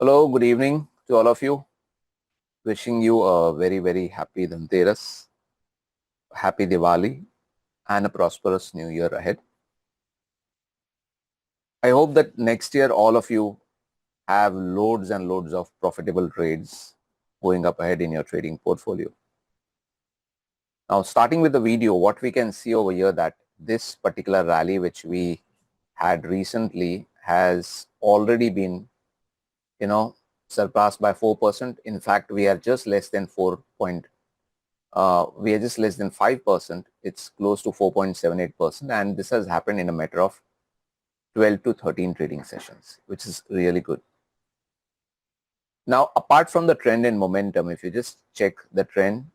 Hello, good evening to all of you. Wishing you a very happy Dhanteras, happy Diwali, and a prosperous new year ahead. I hope that next year all of you have loads and loads of profitable trades going up ahead in your trading portfolio. Now, starting with the video, what we can see over here that this particular rally which we had recently has already been, surpassed by 4%. In fact, we are just less than 5%. It's close to 4.78%, and this has happened in a matter of 12 to 13 trading sessions, which is really good. Now, apart from the trend and momentum, if you just check the trend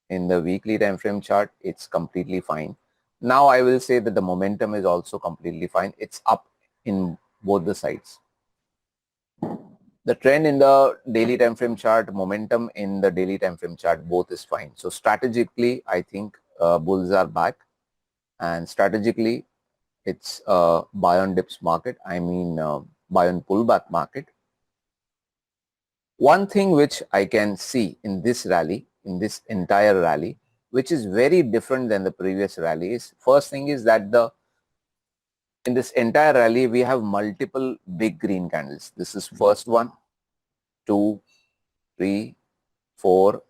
in the weekly time frame chart, it's completely fine. Now, I will say that the momentum is also completely fine. It's up in both the sides. The trend in the daily time frame chart, momentum in the daily time frame chart, both is fine. So strategically, I think bulls are back, and strategically, it's a buy on dips market. Buy on pullback market. One thing which I can see in this rally, in this entire rally, which is very different than the previous rally, is first thing is that in this entire rally we have multiple big green candles. This is first one, 2, 3, 4,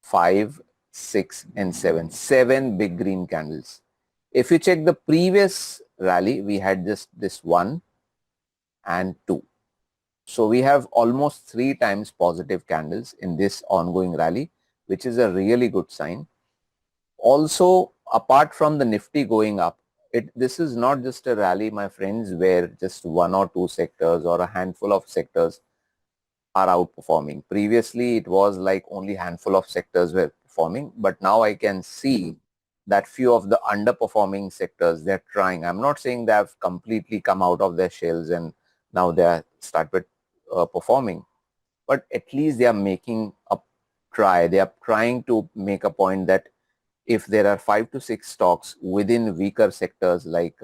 5, 6 and 7. 7 big green candles. If you check the previous rally, we had just this 1 and 2. So we have almost 3 times positive candles in this ongoing rally, which is a really good sign. Also, apart from the Nifty going up, this is not just a rally, my friends, where just 1 or 2 sectors or a handful of sectors are outperforming. Previously, it was like only handful of sectors were performing, but now I can see that few of the underperforming sectors, they're trying. I'm not saying they have completely come out of their shells and now they are started performing, but at least they are making a try. They are trying to make a point that if there are 5 to 6 stocks within weaker sectors like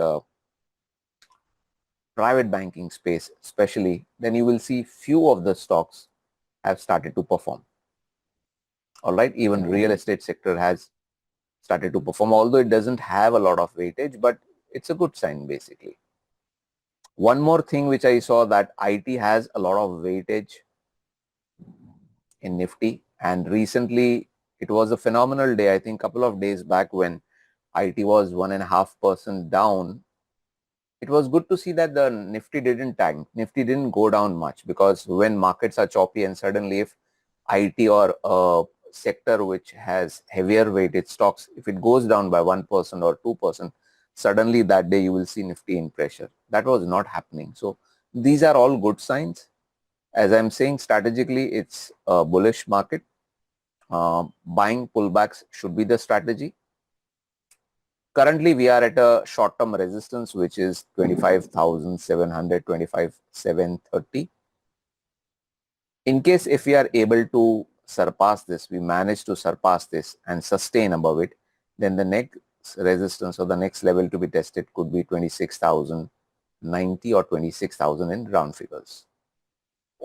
private banking space especially, then you will see few of the stocks have started to perform. All right, even real estate sector has started to perform, although it doesn't have a lot of weightage, but it's a good sign basically. One more thing which I saw, that IT has a lot of weightage in Nifty, and recently it was a phenomenal day, I think a couple of days back, when IT was 1.5% down. It was good to see that the Nifty didn't tank. Nifty didn't go down much, because when markets are choppy and suddenly if IT or a sector which has heavier weighted stocks, if it goes down by 1% or 2%, suddenly that day you will see Nifty in pressure. That was not happening. So these are all good signs. As I'm saying, strategically, it's a bullish market. Buying pullbacks should be the strategy. Currently, we are at a short-term resistance, which is 25,700, 25,730. In case if we are able to surpass this, we manage to surpass this and sustain above it, then the next resistance or the next level to be tested could be 26,090 or 26,000 in round figures.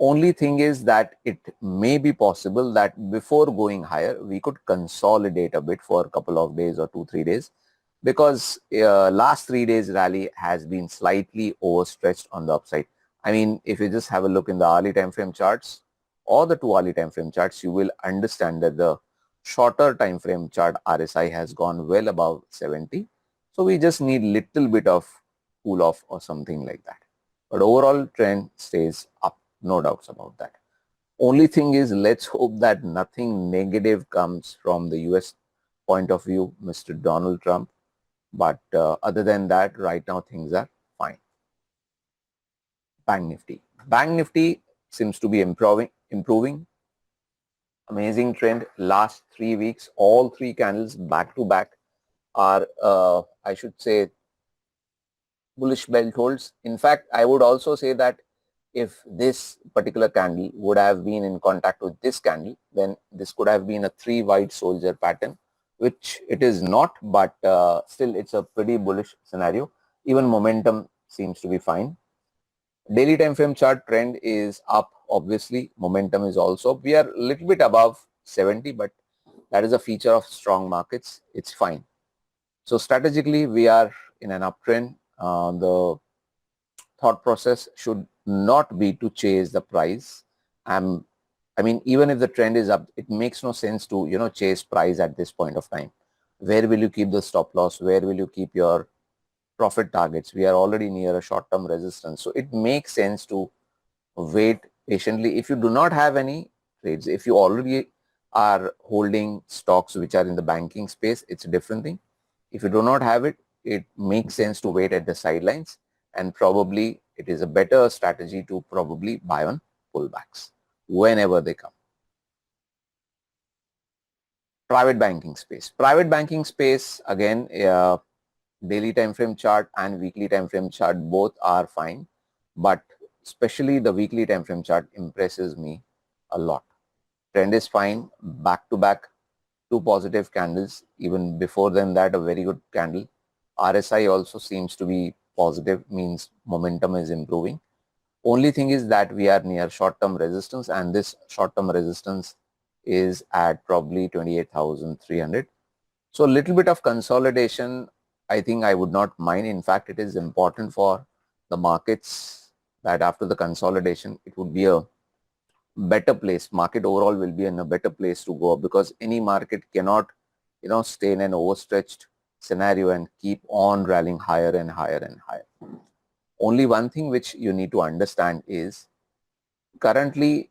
Only thing is that it may be possible that before going higher, we could consolidate a bit for a couple of days or 2-3 days, because last 3 days rally has been slightly overstretched on the upside. I mean, if you just have a look in the hourly time frame charts or the 2 hourly time frame charts, you will understand that the shorter time frame chart RSI has gone well above 70. So we just need little bit of cool off or something like that. But overall trend stays up, no doubts about that. Only thing is, let's hope that nothing negative comes from the US point of view, Mr. Donald Trump. But other than that, right now things are fine. Bank Nifty. Bank Nifty seems to be improving. Amazing trend. Last 3 weeks, all 3 candles back to back are, I should say, bullish belt holds. In fact, I would also say that if this particular candle would have been in contact with this candle, then this could have been a 3 white soldier pattern, which it is not, but still it's a pretty bullish scenario. Even momentum seems to be fine. Daily time frame chart trend is up obviously momentum is also, we are a little bit above 70, but that is a feature of strong markets. It's fine. So strategically, we are in an uptrend. The thought process should not be to chase the price. I mean, even if the trend is up, it makes no sense to, chase price at this point of time. Where will you keep the stop loss? Where will you keep your profit targets? We are already near a short-term resistance. So it makes sense to wait patiently. If you do not have any trades, if you already are holding stocks which are in the banking space, it's a different thing. If you do not have it, it makes sense to wait at the sidelines, and probably it is a better strategy to probably buy on pullbacks whenever they come. Private banking space. Private banking space, again, daily time frame chart and weekly time frame chart both are fine, but especially the weekly time frame chart impresses me a lot. Trend is fine, back to back, two positive candles. Even before than that, a very good candle. RSI also seems to be positive, means momentum is improving. Only thing is that we are near short-term resistance, and this short-term resistance is at probably 28,300. So a little bit of consolidation, I think I would not mind. In fact, it is important for the markets that after the consolidation, it would be a better place. Market overall will be in a better place to go up, because any market cannot, stay in an overstretched scenario and keep on rallying higher and higher and higher. Only one thing which you need to understand is currently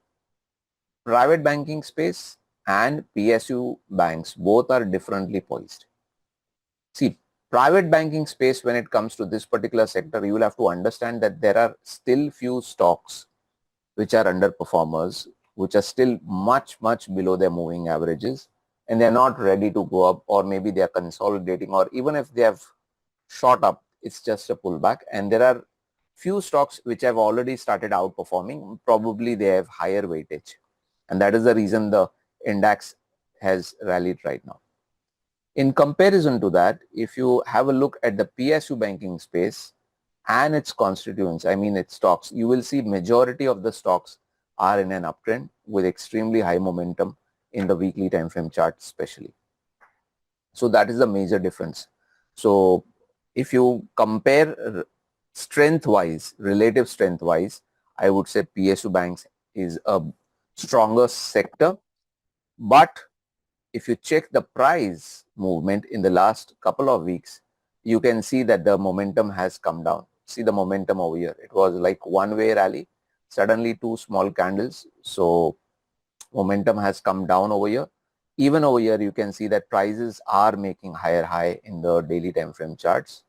private banking space and PSU banks both are differently poised. See, private banking space, when it comes to this particular sector, you will have to understand that there are still few stocks which are underperformers, which are still much, much below their moving averages, and they're not ready to go up, or maybe they are consolidating, or even if they have shot up, it's just a pullback. And there are few stocks which have already started outperforming. Probably they have higher weightage, and that is the reason the index has rallied right now. In comparison to that, if you have a look at the PSU banking space and its constituents, I mean its stocks, you will see majority of the stocks are in an uptrend with extremely high momentum in the weekly time frame chart especially. So that is the major difference. So if you compare strength-wise, relative strength-wise, I would say PSU Banks is a stronger sector. But if you check the price movement in the last couple of weeks, you can see that the momentum has come down. See the momentum over here. It was like one-way rally, suddenly two small candles. So momentum has come down over here. Even over here, you can see that prices are making higher high in the daily time frame charts.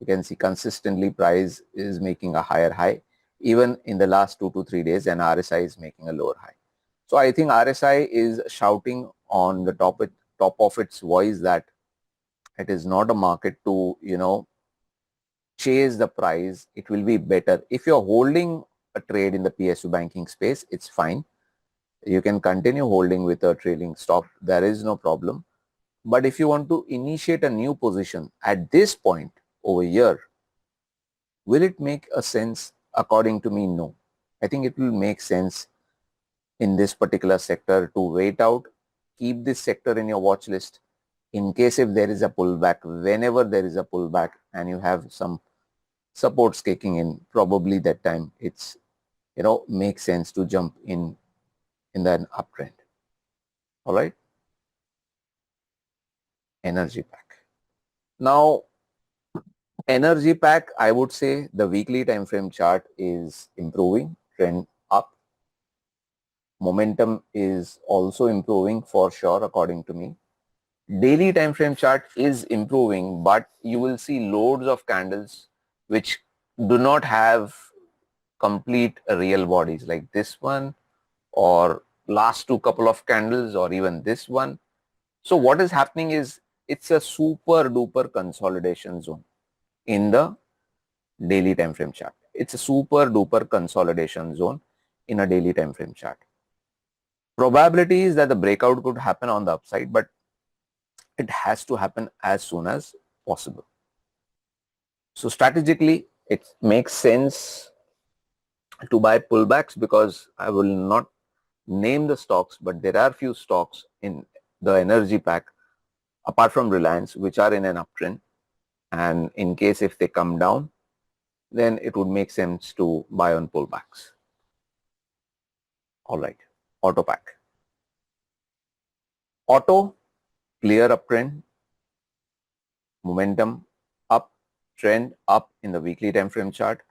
You can see consistently price is making a higher high. Even in the last 2 to 3 days, and RSI is making a lower high. So I think RSI is shouting on the top of its voice that it is not a market to, chase the price. It will be better. If you're holding a trade in the PSU banking space, it's fine. You can continue holding with a trailing stop. There is no problem. But if you want to initiate a new position at this point over here, will it make a sense? According to me, no. I think it will make sense in this particular sector to wait out, keep this sector in your watch list in case if there is a pullback. Whenever there is a pullback and you have some supports kicking in, probably that time it's, makes sense to jump in the uptrend. All right. Energy pack. Now, energy pack, I would say the weekly time frame chart is improving, trend up. Momentum is also improving for sure, according to me. Daily time frame chart is improving, but you will see loads of candles which do not have complete real bodies, like this one or last two couple of candles, or even this one. So what is happening is it's a super duper consolidation zone in the daily time frame chart. It's a super duper consolidation zone in a daily time frame chart. Probability is that the breakout could happen on the upside, but it has to happen as soon as possible. So strategically, it makes sense to buy pullbacks because I will not name the stocks, but there are few stocks in the energy pack apart from Reliance which are in an uptrend, and in case if they come down, then it would make sense to buy on pullbacks. All right, auto pack. Auto, clear uptrend, momentum up, trend up in the weekly time frame chart.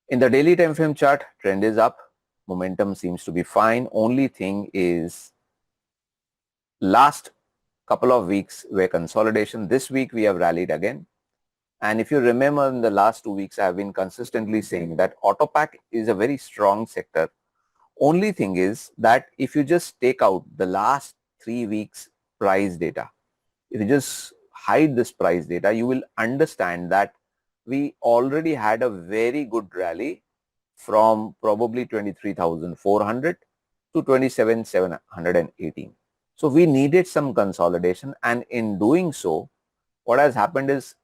In the daily time frame chart, trend is up, momentum seems to be fine. Only thing is last couple of weeks were consolidation. This week we have rallied again. And if you remember in the last 2 weeks, I have been consistently saying that auto pack is a very strong sector. Only thing is that if you just take out the last 3 weeks price data, if you just hide this price data, you will understand that we already had a very good rally from probably 23,400 to 27,718. So we needed some consolidation, and in doing so, what has happened is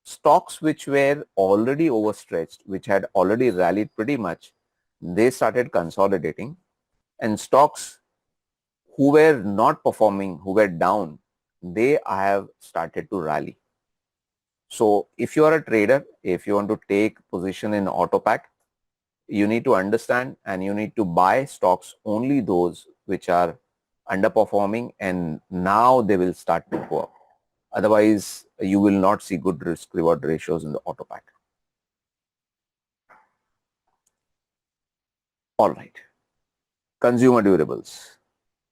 stocks which were already overstretched, which had already rallied pretty much, they started consolidating, and stocks who were not performing, who were down, they have started to rally. So if you are a trader, if you want to take position in auto pack, you need to understand and you need to buy stocks only those which are underperforming, and now they will start to go up. Otherwise, you will not see good risk reward ratios in the auto pack. All right. Consumer durables.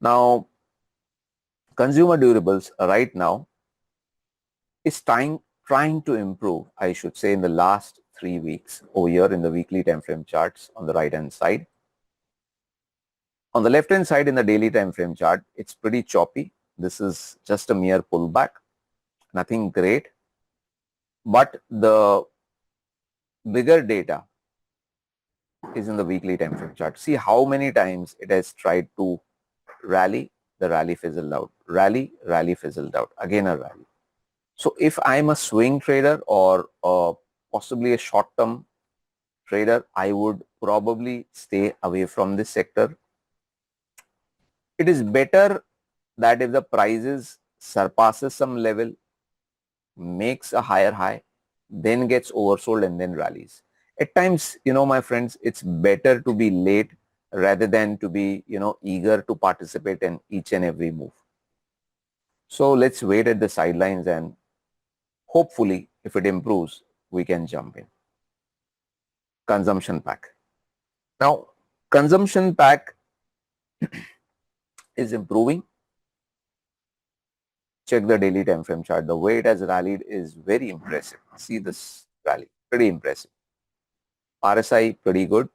Now, consumer durables right now is trying to improve, I should say, in the last 3 weeks over here in the weekly time frame charts on the right hand side. On the left hand side in the daily time frame chart, it's pretty choppy. This is just a mere pullback, nothing great. But the bigger data is in the weekly time frame chart. See how many times it has tried to rally, the rally fizzled out, rally, rally fizzled out, again a rally. So if I'm a swing trader or possibly a short-term trader, I would probably stay away from this sector. It is better that if the prices surpasses some level, makes a higher high, then gets oversold and then rallies. At times, my friends, it's better to be late rather than to be, eager to participate in each and every move. So let's wait at the sidelines, and hopefully if it improves, we can jump in. Consumption pack. Now, consumption pack is improving. Check the daily time frame chart. The way it has rallied is very impressive. See this rally, pretty impressive. RSI pretty good.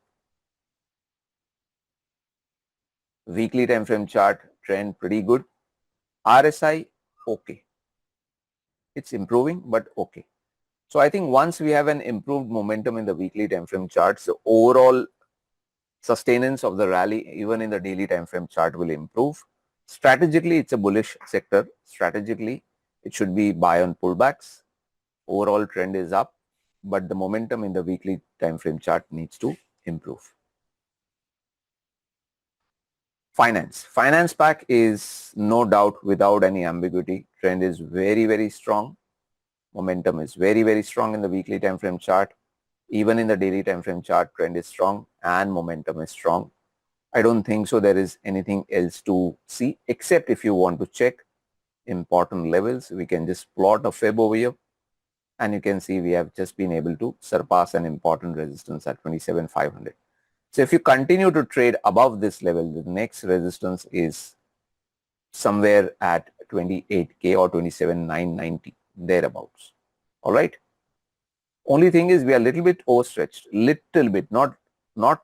Weekly time frame chart trend pretty good. RSI okay. It's improving, but okay. So I think once we have an improved momentum in the weekly time frame charts, the overall sustenance of the rally even in the daily time frame chart will improve. Strategically, it's a bullish sector. Strategically, it should be buy on pullbacks. Overall trend is up, but the momentum in the weekly time frame chart needs to improve. Finance pack is no doubt without any ambiguity. Trend is very, very strong. Momentum is very, very strong in the weekly time frame chart. Even in the daily time frame chart, trend is strong and momentum is strong. I don't think so there is anything else to see, except if you want to check important levels. We can just plot a fib over here, and you can see we have just been able to surpass an important resistance at 27,500. So if you continue to trade above this level, the next resistance is somewhere at 28K or 27,990, thereabouts. All right. Only thing is we are a little bit overstretched, little bit, not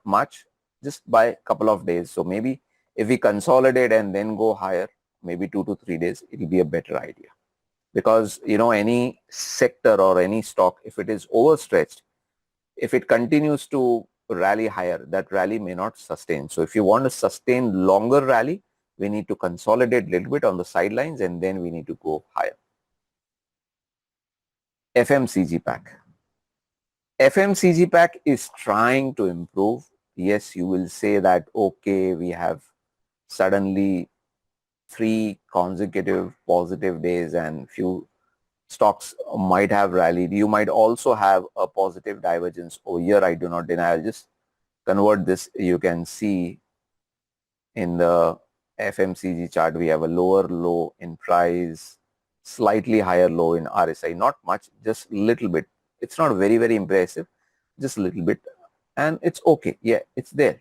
much, just by a couple of days. So maybe if we consolidate and then go higher, maybe 2 to 3 days, it will be a better idea. Because, any sector or any stock, if it is overstretched, if it continues to rally higher, that rally may not sustain. So if you want to sustain longer rally, we need to consolidate a little bit on the sidelines and then we need to go higher. FMCG pack. FMCG pack is trying to improve. Yes, you will say that, okay, we have suddenly 3 consecutive positive days and few stocks might have rallied. You might also have a positive divergence over here. I do not deny. I'll just convert this. You can see in the FMCG chart, we have a lower low in price, slightly higher low in RSI, not much, just little bit. It's not very, very impressive, just a little bit. And it's okay. Yeah, it's there.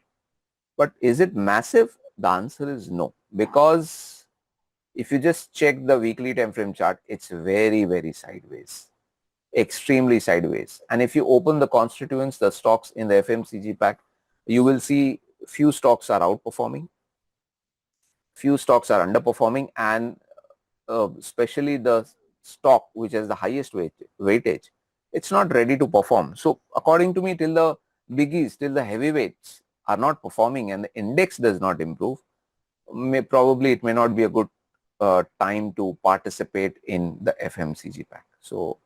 But is it massive? The answer is no. Because if you just check the weekly time frame chart, it's very, very sideways, extremely sideways. And if you open the constituents, the stocks in the FMCG pack, you will see few stocks are outperforming, few stocks are underperforming, and especially the stock which has the highest weightage, it's not ready to perform. So according to me, till the biggies, till the heavyweights are not performing and the index does not improve, probably it may not be a good time to participate in the FMCG pack. So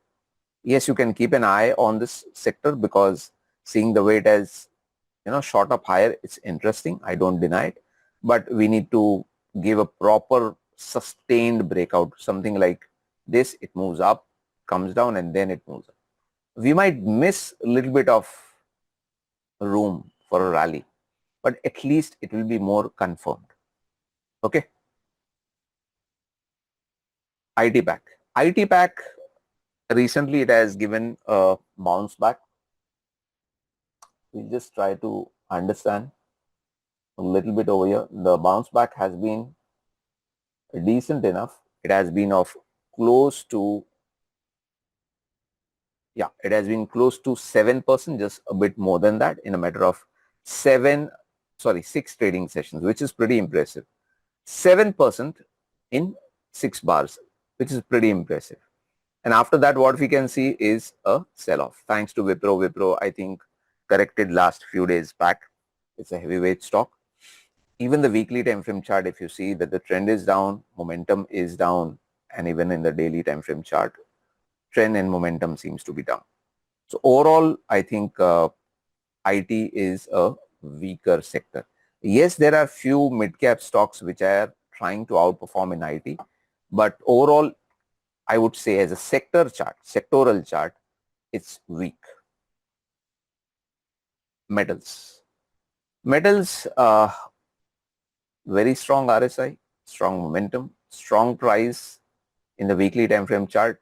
yes, you can keep an eye on this sector because seeing the way it has, shot up higher, it's interesting. I don't deny it, but we need to give a proper sustained breakout, something like this. It moves up, comes down, and then it moves up. We might miss a little bit of room for a rally, but at least it will be more confirmed. Okay. IT pack. IT pack, recently it has given a bounce back. We just try to understand a little bit over here. The bounce back has been decent enough. It has been of close to, it has been close to 7%, just a bit more than that in a matter of 6 trading sessions, which is pretty impressive. 7% in 6 bars, which is pretty impressive. And after that, what we can see is a sell-off. Thanks to Wipro. Wipro, I think, corrected last few days back. It's a heavyweight stock. Even the weekly time frame chart, if you see that the trend is down, momentum is down, and even in the daily time frame chart, trend and momentum seems to be down. So overall, I think IT is a weaker sector. Yes, there are few mid-cap stocks which are trying to outperform in IT, but overall, I would say as a sector chart, sectoral chart, it's weak. Metals. Metals, very strong RSI, strong momentum, strong price in the weekly time frame chart.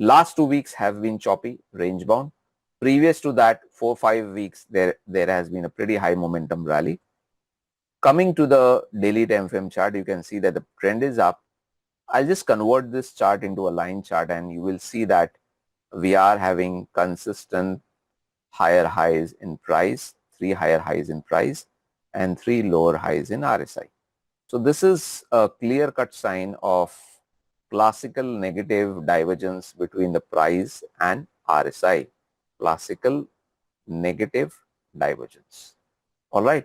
Last 2 weeks have been choppy, range bound. Previous to that, 4-5 weeks, there has been a pretty high momentum rally. Coming to the daily time frame chart, you can see that the trend is up. I'll just convert this chart into a line chart and you will see that we are having consistent higher highs in price, 3 higher highs in price and 3 lower highs in RSI. So this is a clear-cut sign of classical negative divergence between the price and RSI. Classical negative divergence. All right.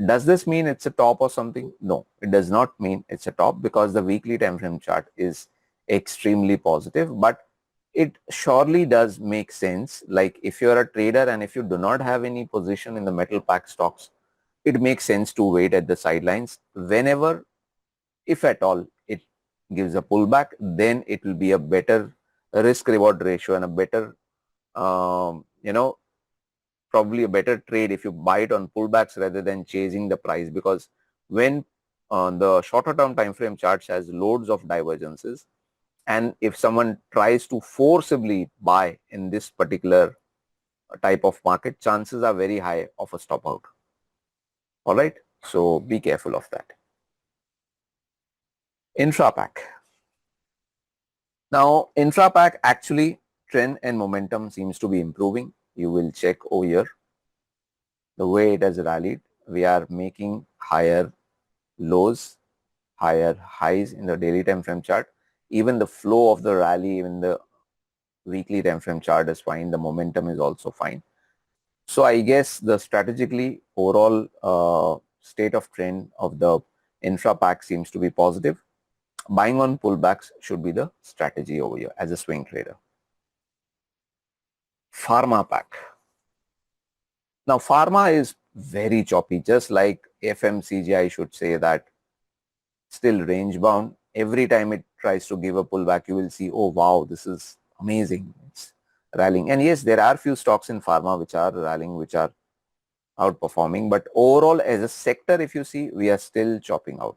Does this mean it's a top or something? No, it does not mean it's a top because the weekly time frame chart is extremely positive, but it surely does make sense. Like if you're a trader and if you do not have any position in the metal pack stocks, it makes sense to wait at the sidelines. Whenever, if at all, it gives a pullback, then it will be a better risk reward ratio and a better, probably a better trade if you buy it on pullbacks rather than chasing the price, because when the shorter term time frame charts has loads of divergences, and if someone tries to forcibly buy in this particular type of market, chances are very high of a stop out. All right, so be careful of that. Infra pack. Now infra pack, actually trend and momentum seems to be improving. You will check over here the way it has rallied. We are making higher lows, higher highs in the daily time frame chart. Even the flow of the rally, even the weekly time frame chart is fine. The momentum is also fine. So I guess the strategically overall state of trend of the infra pack seems to be positive. Buying on pullbacks should be the strategy over here as a swing trader. Pharma pack. Now, pharma is very choppy, just like FMCG, I should say that still range bound. Every time it tries to give a pullback, you will see, oh wow, this is amazing. It's rallying. And yes, there are few stocks in pharma which are rallying, which are outperforming. But overall, as a sector, if you see, we are still chopping out.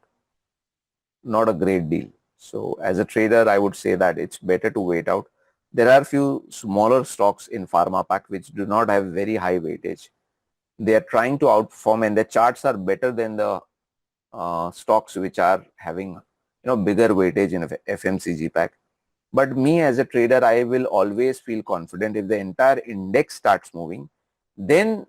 Not a great deal. So as a trader, I would say that it's better to wait out. There are few smaller stocks in pharma pack which do not have very high weightage. They are trying to outperform and the charts are better than the stocks which are having bigger weightage in FMCG pack. But me as a trader, I will always feel confident if the entire index starts moving, then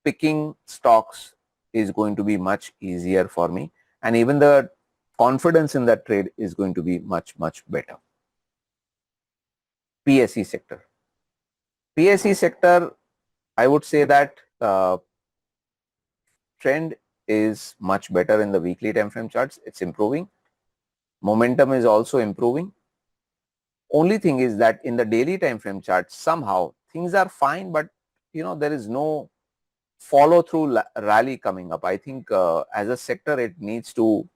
picking stocks is going to be much easier for me, and even the confidence in that trade is going to be much better. PSE sector. PSE sector, I would say that trend is much better in the weekly time frame charts. It's improving. Momentum is also improving. Only thing is that in the daily time frame chart, somehow things are fine, but there is no follow through rally coming up. I think as a sector, it needs to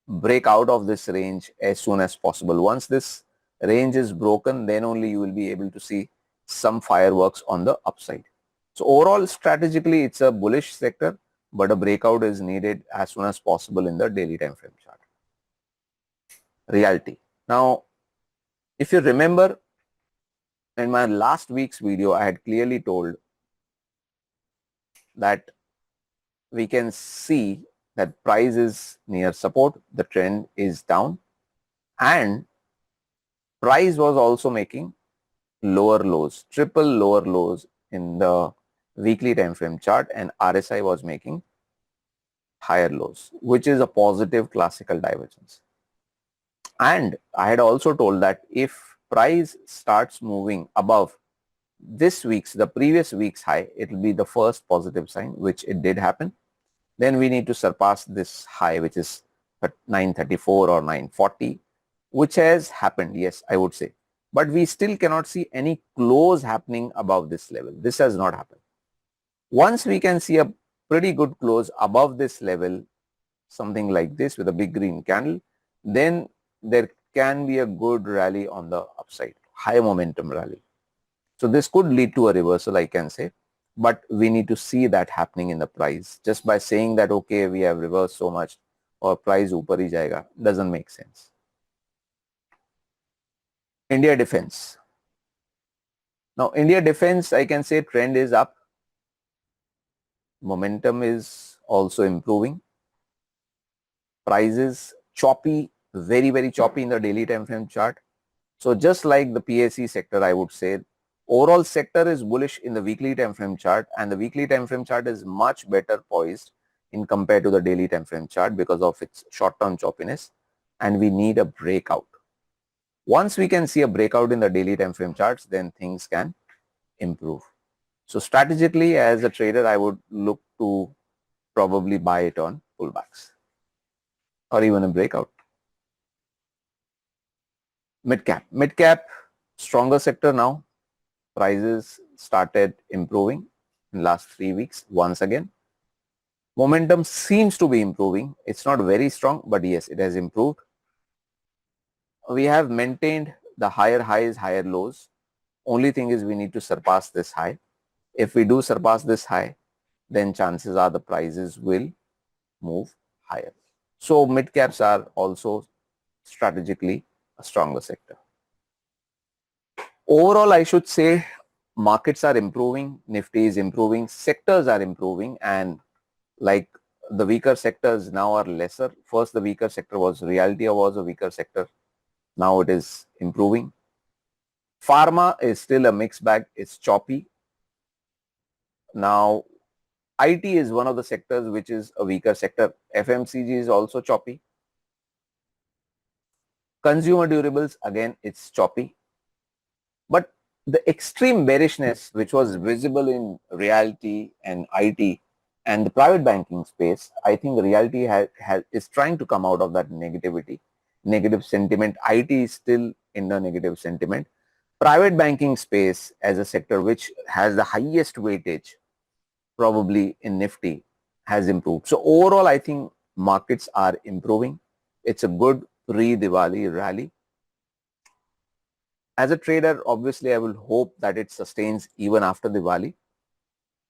break out of this range as soon as possible. Once this range is broken, then only you will be able to see some fireworks on the upside. So overall, strategically, it's a bullish sector, but a breakout is needed as soon as possible in the daily time frame chart. Realty. Now, if you remember, in my last week's video, I had clearly told that we can see that price is near support, the trend is down, and price was also making lower lows, triple lower lows in the weekly time frame chart, and RSI was making higher lows, which is a positive classical divergence. And I had also told that if price starts moving above the previous week's high, it will be the first positive sign, which it did happen. Then we need to surpass this high, which is at 934 or 940, which has happened, yes, I would say. But we still cannot see any close happening above this level. This has not happened. Once we can see a pretty good close above this level, something like this with a big green candle, then there can be a good rally on the upside, high momentum rally. So this could lead to a reversal, I can say, but we need to see that happening in the price. Just by saying that, okay, we have reversed so much or price upar hi jayega, doesn't make sense. India defense. Now, India defense, I can say trend is up. Momentum is also improving. Prices choppy, very choppy in the daily time frame chart. So just like the PSE sector, I would say overall sector is bullish in the weekly time frame chart, and the weekly time frame chart is much better poised in compared to the daily time frame chart because of its short-term choppiness, and we need a breakout. Once we can see a breakout in the daily time frame charts, then things can improve. So strategically, as a trader, I would look to probably buy it on pullbacks or even a breakout. Midcap, stronger sector now. Prices started improving in last 3 weeks once again. Momentum seems to be improving. It's not very strong, but yes, it has improved. We have maintained the higher highs, higher lows. Only thing is we need to surpass this high. If we do surpass this high, then chances are the prices will move higher. So mid caps are also strategically a stronger sector. Overall, I should say markets are improving, Nifty is improving, sectors are improving, and like the weaker sectors now are lesser. First, the weaker sector was Realty was a weaker sector. Now it is improving. Pharma is still a mixed bag. It's choppy. Now, IT is one of the sectors which is a weaker sector. FMCG is also choppy. Consumer durables, again, it's choppy. But the extreme bearishness which was visible in Realty and IT and the private banking space, I think Realty is trying to come out of that negativity, negative sentiment. IT is still in the negative sentiment. Private banking space as a sector which has the highest weightage probably in Nifty has improved. So overall, I think markets are improving. It's a good pre-Diwali rally. As a trader, obviously, I will hope that it sustains even after Diwali.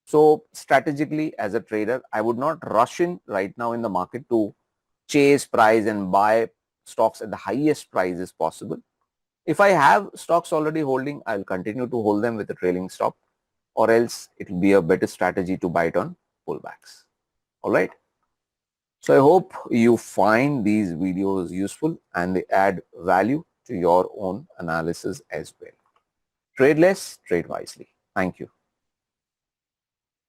So strategically, as a trader, I would not rush in right now in the market to chase price and buy stocks at the highest prices possible. If I have stocks already holding, I'll continue to hold them with a trailing stop, or else it will be a better strategy to buy it on pullbacks. All right. So I hope you find these videos useful and they add value to your own analysis as well. Trade less, trade wisely. Thank you.